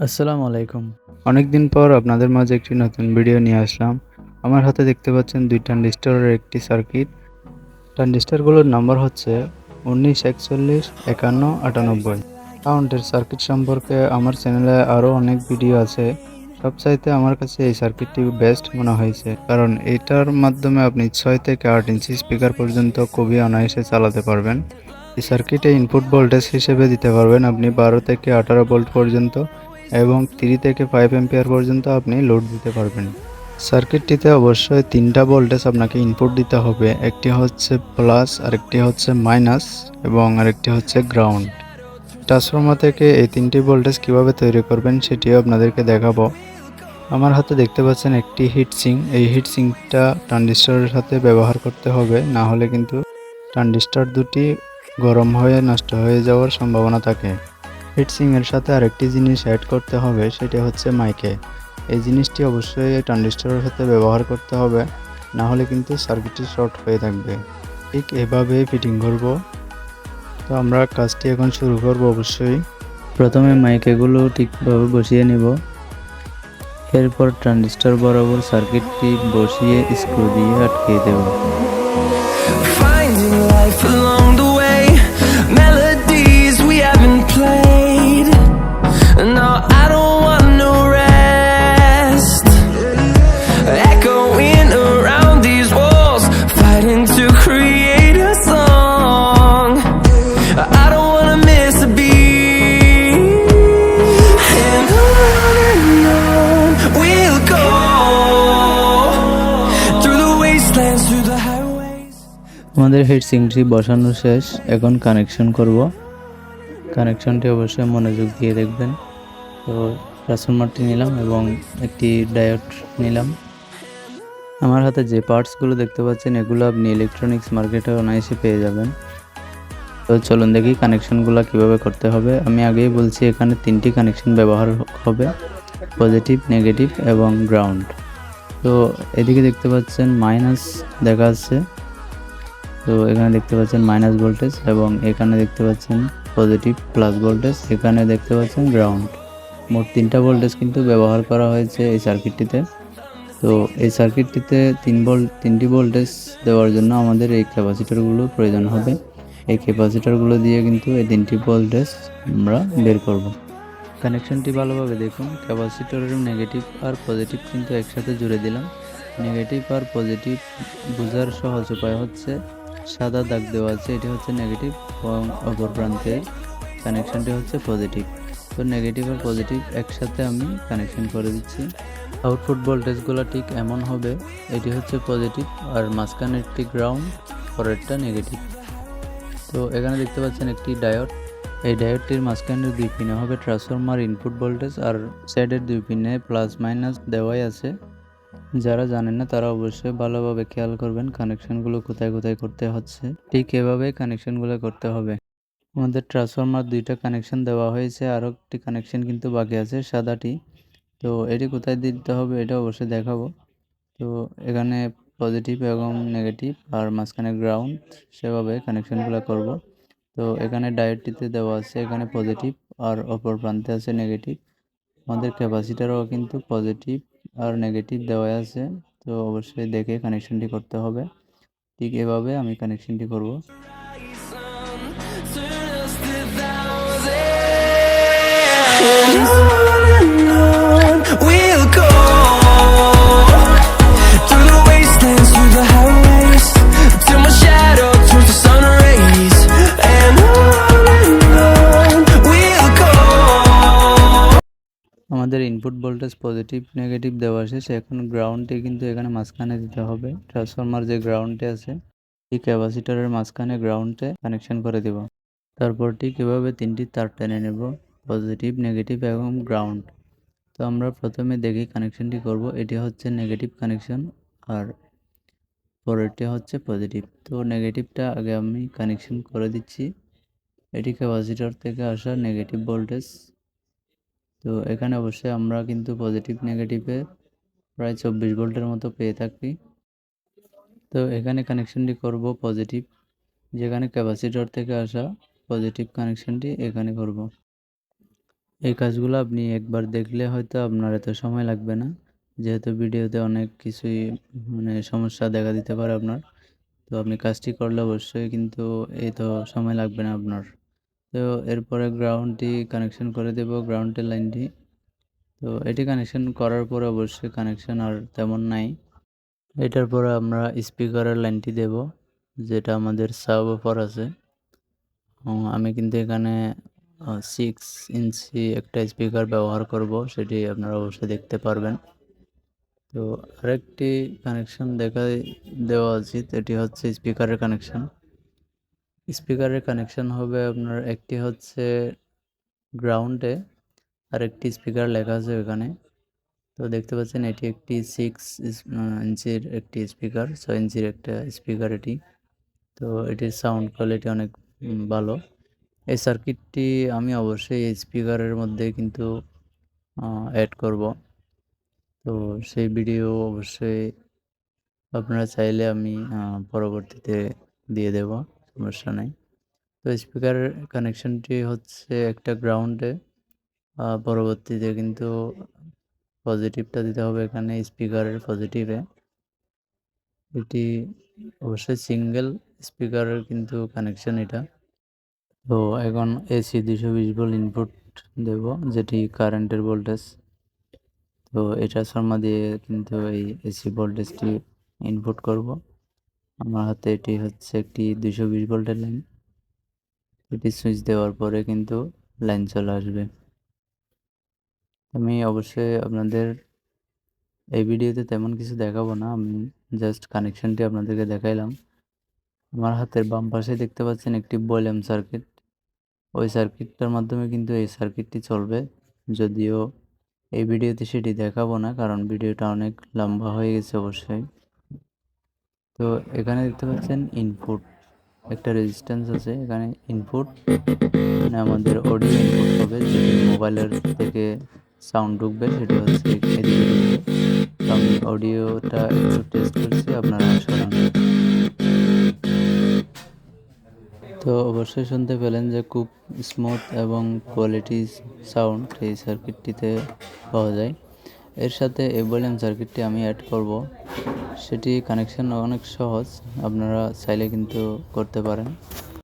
আসসালামু আলাইকুম। অনেকদিন পর আপনাদের মাঝে একটি নতুন ভিডিও নিয়ে আসলাম। আমার হাতে দেখতে পাচ্ছেন 2 ট্রানজিস্টরের একটি সার্কিট। ট্রানজিস্টরগুলোর নাম্বার হচ্ছে 19, 41, 51, 98। কাউন্টের সার্কিট সম্পর্কে আমার চ্যানেলে আরও অনেক ভিডিও আছে। সবচাইতে আমার কাছে এই সার্কিটটি বেস্ট মনে হয়েছে, কারণ এটার মাধ্যমে আপনি 6 থেকে 8 ইঞ্চি স্পিকার পর্যন্ত খুবই অনায়াসে চালাতে পারবেন। এই সার্কিটে ইনপুট ভোল্টেজ হিসেবে দিতে পারবেন আপনি 12 থেকে 18 ভোল্ট পর্যন্ত, এবং 3 থেকে 5 এম্পিয়ার পর্যন্ত আপনি লোড দিতে পারবেন। সার্কিটটিতে অবশ্যই 3টা ভোল্টেজ আপনাকে ইনপুট দিতে হবে। একটি হচ্ছে প্লাস, আরেকটি হচ্ছে মাইনাস এবং আরেকটি হচ্ছে গ্রাউন্ড। ট্রান্সফরমার থেকে এই 3টি ভোল্টেজ কিভাবে তৈরি করবেন সেটিও আপনাদেরকে দেখাবো। আমার হাতে দেখতে পাচ্ছেন একটি হিটসিং। এই হিটসিংটা ট্রানজিস্টরের সাথে ব্যবহার করতে হবে, না হলে কিন্তু ট্রানজিস্টর দুটি গরম হয়ে নষ্ট হয়ে যাওয়ার সম্ভাবনা থাকে। হিটসিং এর সাথে আরেকটি জিনিস অ্যাড করতে হবে, সেটা হচ্ছে মাইকে। এই জিনিসটি অবশ্যই ট্রানজিস্টরের সাথে ব্যবহার করতে হবে, না হলে কিন্তু সার্কিটটি শর্ট হয়ে থাকবে। ঠিক এভাবে ফিটিং করব। তো আমরা কাজটি এখন শুরু করব। অবশ্যই প্রথমে মাইকেগুলো ঠিকভাবে বসিয়ে নিব। এরপর ট্রানজিস্টর বরাবর সার্কিটটি বসিয়ে স্ক্রু দিয়ে আটকে দেব। Finding life along the way, melodies we haven't played. No, I don't want no rest. Echoing around these walls, fighting to create a song. I don't wanna miss a beat. And on we'll go, through the wastelands, through the highways. আমাদের হিটসিংটি বসানো শেষ। এখন connection করব। কানেকশনটি অবশ্যই মনোযোগ দিয়ে দেখবেন। তো ট্রান্সফরমারটি নিলাম এবং একটি ডায়োড নিলাম। আমার হাতে যে পার্টসগুলো দেখতে পাচ্ছেন এগুলো আপনি ইলেকট্রনিক্স মার্কেটে অনায়াসে পেয়ে যাবেন। তো চলুন দেখি কানেকশনগুলো কিভাবে করতে হবে। আমি আগেই বলছি এখানে 3টি কানেকশন ব্যবহার হবে, পজিটিভ, নেগেটিভ এবং গ্রাউন্ড। তো এদিকে দেখতে পাচ্ছেন মাইনাস দেখা যাচ্ছে। তো এখানে দেখতে পাচ্ছেন মাইনাস ভোল্টেজ, এবং এখানে দেখতে পাচ্ছেন পজিটিভ প্লাস ভোল্টেজ, এখানে দেখতে পাচ্ছেন গ্রাউন্ড। মোট 3টা ভোল্টেজ কিন্তু ব্যবহার করা হয়েছে এই সার্কিটটিতে। তো এই সার্কিটটিতে 3টি ভোল্টেজ দেওয়ার জন্য আমাদের এই ক্যাপাসিটরগুলো প্রয়োজন হবে। এই ক্যাপাসিটরগুলো দিয়ে কিন্তু এই 3টি ভোল্টেজ আমরা বের করব। কানেকশনটি ভালোভাবে দেখুন। ক্যাপাসিটরের নেগেটিভ আর পজিটিভ কিন্তু একসাথে জুড়ে দিলাম। নেগেটিভ আর পজিটিভ বোঝার সহজ উপায় হচ্ছে সাদা দাগ দেওয়া আছে, এটি হচ্ছে নেগেটিভ, এবং অপর প্রান্তে কানেকশনটি হচ্ছে পজিটিভ। তো নেগেটিভ আর পজিটিভ একসাথে আমি কানেকশন করে দিচ্ছি। আউটপুট ভোল্টেজগুলো ঠিক এমন হবে, এটি হচ্ছে পজিটিভ আর মাঝখানে একটি গ্রাউন্ড, পরেরটা নেগেটিভ। তো এখানে দেখতে পাচ্ছেন একটি ডায়োড। এই ডায়োডটির মাঝখানের 2 পিনে হবে ট্রান্সফরমার ইনপুট ভোল্টেজ, আর সাইডের 2 পিনে প্লাস মাইনাস দেওয়াই আছে। যারা জানেন না তারা অবশ্যই ভালোভাবে খেয়াল করবেন কানেকশনগুলো কোথায় কোথায় করতে হচ্ছে। ঠিক এভাবে কানেকশনগুলো করতে হবে। আমাদের ট্রান্সফরমার 2টা কানেকশন দেওয়া হয়েছে, আরও একটি কানেকশন কিন্তু বাকি আছে, সাদাটি। তো এটি কোথায় দিতে হবে এটা অবশ্যই দেখাবো। তো এখানে পজিটিভ এবং নেগেটিভ আর মাঝখানে গ্রাউন্ড, সেভাবে কানেকশনগুলো করব। তো এখানে ডায়োডটিতে দেওয়া আছে এখানে পজিটিভ, আর অপর প্রান্তে আছে নেগেটিভ। আমাদের ক্যাপাসিটারও কিন্তু পজিটিভ আর নেগেটিভ দেওয়া আছে। তো অবশ্যই দেখে কানেকশনটি করতে হবে। ঠিক এভাবে আমি কানেকশনটি করব। Turn us to thousands. On we'll go, through the wastelands, through the highways, till my shadow turns to sun rays. And on we'll go. আমাদের ইনপুট ভোল্টেজ পজিটিভ নেগেটিভ দেওয়া শেষ। এখন গ্রাউন্ডটি কিন্তু এখানে মাঝখানে দিতে হবে। ট্রান্সফরমার যে গ্রাউন্ডে আছে এই ক্যাপাসিটরের মাঝখানে গ্রাউন্ডে কানেকশন করে দেব। তারপর ঠিক এভাবে 3টি তার টেনে নেব, পজিটিভ, নেগেটিভ এবং গ্রাউন্ড। তো আমরা প্রথমে দেখি কানেকশনটি করব। এটি হচ্ছে নেগেটিভ কানেকশন আর পরেরটি হচ্ছে পজিটিভ। তো নেগেটিভটা আগে আমি কানেকশন করে দিচ্ছি। এটি ক্যাপাসিটর থেকে আসা নেগেটিভ ভোল্টেজ। তো এখানে অবশ্যই আমরা কিন্তু পজিটিভ নেগেটিভে প্রায় 24 ভোল্টের মতো পেয়ে থাকি। তো এখানে কানেকশনটি করব পজিটিভ, যেখানে ক্যাপাসিটর থেকে আসা পজিটিভ কানেকশনটি এখানে করব। এই কাজগুলো আপনি একবার দেখলে হয়তো আপনার এত সময় লাগবে না, যেহেতু ভিডিওতে অনেক কিছুই মানে সমস্যা দেখা দিতে পারে আপনার। তো আপনি কাজটি করলে অবশ্যই কিন্তু এই তো সময় লাগবে না আপনার। তো এরপরে গ্রাউন্ডটি কানেকশন করে দেব, গ্রাউন্ডের লাইনটি। তো এটি কানেকশন করার পরে অবশ্যই কানেকশন আর তেমন নাই। এটার পরে আমরা স্পিকারের লাইনটি দেব, যেটা আমাদের সাব অফার আছে। আমি কিন্তু এখানে 6 ইঞ্চি একটা স্পিকার ব্যবহার করব, সেটি আপনারা অবশ্যই দেখতে পারবেন। তো আরেকটি কানেকশন দেওয়া উচিত, এটি হচ্ছে স্পিকারের কানেকশন। স্পিকারের কানেকশন হবে আপনার, একটি হচ্ছে গ্রাউন্ডে আর একটি স্পিকার লেখা আছে ওখানে। তো দেখতে পাচ্ছেন এটি একটি 6 ইঞ্চির একটি স্পিকার, 6 ইঞ্চির একটা স্পিকার এটি। তো এটির সাউন্ড কোয়ালিটি অনেক ভালো। এই সার্কিটটি আমি অবশ্যই এই স্পিকারের মধ্যে কিন্তু অ্যাড করব। তো সেই ভিডিও অবশ্যই আপনারা চাইলে আমি পরবর্তীতে দিয়ে দেব, সমস্যা নেই। তো স্পিকারের কানেকশনটি হচ্ছে একটা গ্রাউন্ডে, পরবর্তীতে কিন্তু পজিটিভটা দিতে হবে এখানে স্পিকারের পজিটিভে। এটি অবশ্যই সিঙ্গেল স্পিকারের কিন্তু কানেকশন এটা। তো এখন এসি 220 ভোল্ট ইনপুট দেব, যেটি কারেন্টের ভোল্টেজ। তো এই ট্রান্সফর্মার দিয়ে কিন্তু এই এসি ভোল্টেজটি ইনপুট করব। আমার হাতে এটি হচ্ছে একটি 220 ভোল্টের লাইন। এটি সুইচ দেওয়ার পরে কিন্তু লাইন চলে আসবে। আমি অবশ্যই আপনাদের এই ভিডিওতে তেমন কিছু দেখাবো না, আমি জাস্ট কানেকশনটি আপনাদেরকে দেখাইলাম। আমার হাতের বাম পাশে দেখতে পাচ্ছেন একটি ভলিউম সার্কিট, ওই সার্কিটটার মাধ্যমে কিন্তু এই সার্কিটটি চলবে। যদিও এই ভিডিওতে সেটি দেখাবো না, কারণ ভিডিওটা অনেক লম্বা হয়ে গেছে অবশ্যই। তো এখানে দেখতে পাচ্ছেন ইনপুট, একটা রেজিস্ট্যান্স আছে এখানে। ইনপুট মানে আমাদের অডিও ইনপুট হবে, যেটি মোবাইলের থেকে সাউন্ড ঢুকবে সেটি হচ্ছে এদিকে ঢুকবে। তো আমি অডিওটা একটু টেস্ট করছি, আপনারা শুনুন। তো অবশ্যই শুনতে পেলেন যে খুব স্মুথ এবং কোয়ালিটি সাউন্ড এই সার্কিটটিতে পাওয়া যায়। এর সাথে এই ভলিউম সার্কিটটি আমি অ্যাড করব, সেটি কানেকশন অনেক সহজ, আপনারা চাইলে কিন্তু করতে পারেন।